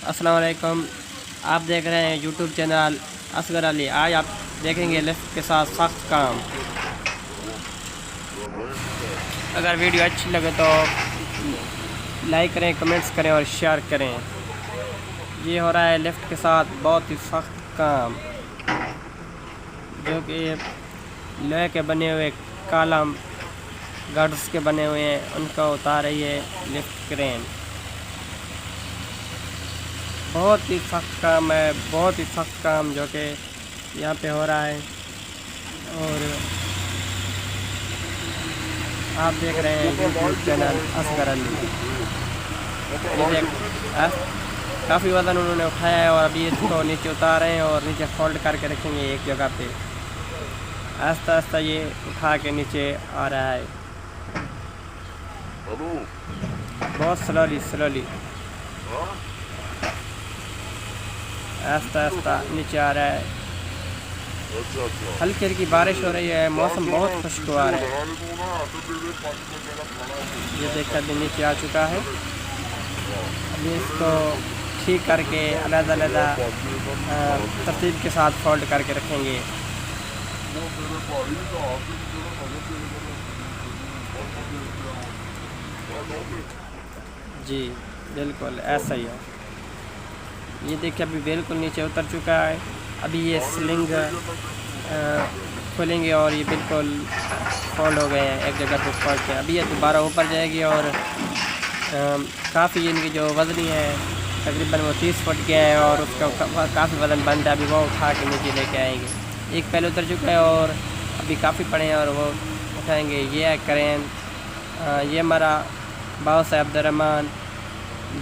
अस्सलाम वालेकुम। आप देख रहे हैं यूट्यूब चैनल असगर अली। आज आप देखेंगे लिफ्ट के साथ सख्त काम। अगर वीडियो अच्छी लगे तो लाइक करें, कमेंट्स करें और शेयर करें। ये हो रहा है लिफ्ट के साथ बहुत ही सख्त काम, जो कि लोहे के बने हुए कॉलम गर्ड्स के बने हुए हैं, उनको उतार रही है लिफ्ट क्रेन। बहुत ही सख्त काम है, बहुत ही सख्त काम जो कि यहाँ पे हो रहा है। और आप देख रहे हैं यूट्यूब चैनल असगर अली। काफ़ी वज़न उन्होंने उठाया है और अभी इसको नीचे उतार रहे हैं और नीचे फोल्ड करके रखेंगे एक जगह पे। आस्ता आस्ता ये उठा के नीचे आ रहा है, बहुत स्लोली आस्ता आस्ता नीचे आ रहा है। हल्की हल्की बारिश हो रही है, मौसम बहुत खुशगवार है। ये देखकर भी नीचे आ चुका है। अभी इसको ठीक करके अलग-अलग तरतीब के साथ फोल्ड करके रखेंगे। जी बिल्कुल ऐसा ही है। ये देखिए अभी बिल्कुल नीचे उतर चुका है। अभी ये स्लिंग खोलेंगे और ये बिल्कुल फोल्ड हो गए हैं एक जगह पे फोल्ड के। अभी ये दोबारा ऊपर जाएगी और काफ़ी इनकी जो वज़नी है तकरीबन वो 30 फुट के हैं और उसका काफ़ी वज़न बनता है। अभी वो उठा के नीचे लेके आएंगे। एक पहले उतर चुका है और अभी काफ़ी पड़े हैं और वो उठाएंगे। ये है क्रेन। ये हमारा बॉस है अब्दुर्रहमान,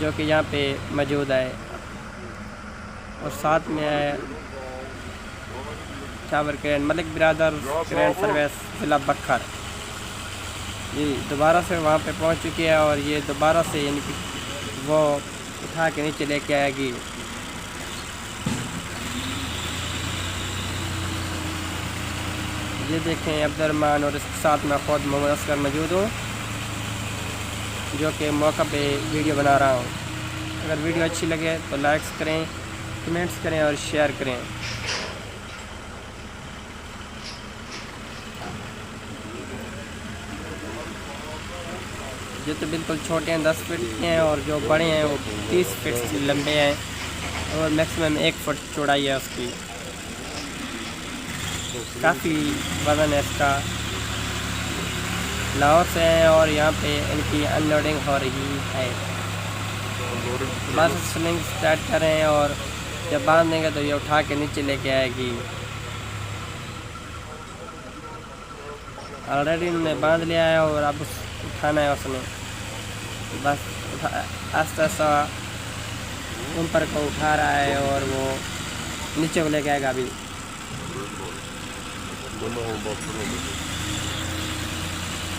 जो कि यहाँ पे मौजूद है, और साथ में है टावर क्रेन मलिक बिरादर क्रेन सर्विस ज़िला बखर। जी दोबारा से वहाँ पे पहुँच चुकी है और ये दोबारा से इनकी वो उठा के नीचे लेके आएगी। ये देखें अब्दुर्रहमान और इसके साथ मैं खुद मोहम्मद असगर मौजूद हूँ, जो कि मौका पे वीडियो बना रहा हूँ। अगर वीडियो अच्छी लगे तो लाइक्स करें, कमेंट्स करें और शेयर करें। जो तो बिल्कुल छोटे हैं 10 फीट के हैं और जो बड़े हैं वो 30 फीट लंबे हैं और मैक्सिमम 1 फुट चौड़ाई है उसकी। काफ़ी वज़न है इसका। लाहौर से है और यहाँ पे इनकी अनलोडिंग हो रही है। बस स्लिंग स्टार्ट करें और जब बांध देंगे तो ये उठा के नीचे लेके आएगी। ऑलरेडी उन्होंने बांध लिया है और अब उठाना है उसने। बस आस्ता आस्ता ऊपर को उठा रहा है और वो नीचे को लेके आएगा। अभी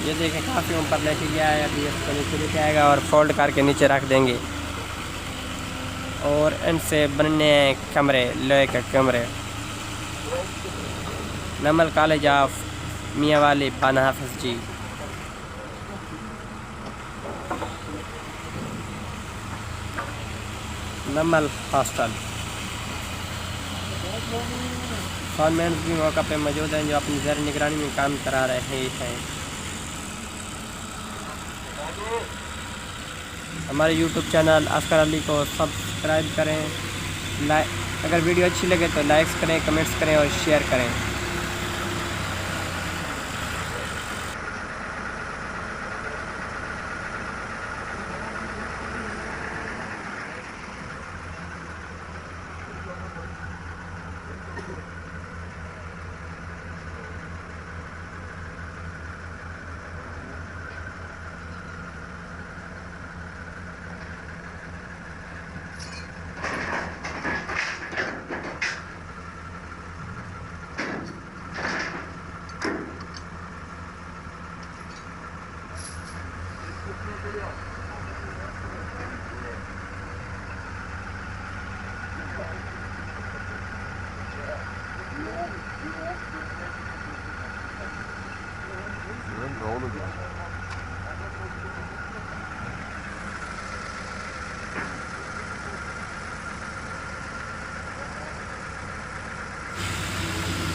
ये देखें काफ़ी ऊपर लेके गया है। अभी इसको नीचे लेके आएगा और फोल्ड करके नीचे रख देंगे। और इनसे बनने कमरे, लोहे के कमरे। नमल कॉलेज ऑफ मियाँ वाली बाना हाफिज जी। नमल हॉस्टल। फॉर्मेंट भी मौका पे मौजूद हैं जो अपनी ज़र निगरानी में काम करा रहे हैं। हमारे यूट्यूब चैनल असगर अली को सब्सक्राइब करें। अगर वीडियो अच्छी लगे तो लाइक्स करें, कमेंट्स करें और शेयर करें।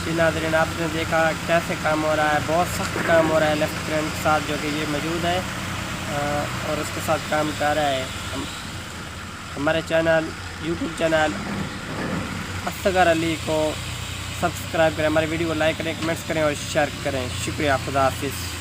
जी नाज़रीन, आपने देखा कैसे काम हो रहा है, बहुत सख्त काम हो रहा है लेफ़्ट क्रैंक के साथ, जो कि ये मौजूद है और उसके साथ काम कर रहा है। हमारे channel YouTube channel Asgar Ali को सब्सक्राइब करें, हमारे वीडियो को लाइक करें, कमेंट्स करें और शेयर करें। शुक्रिया, खुदा हाफिज़।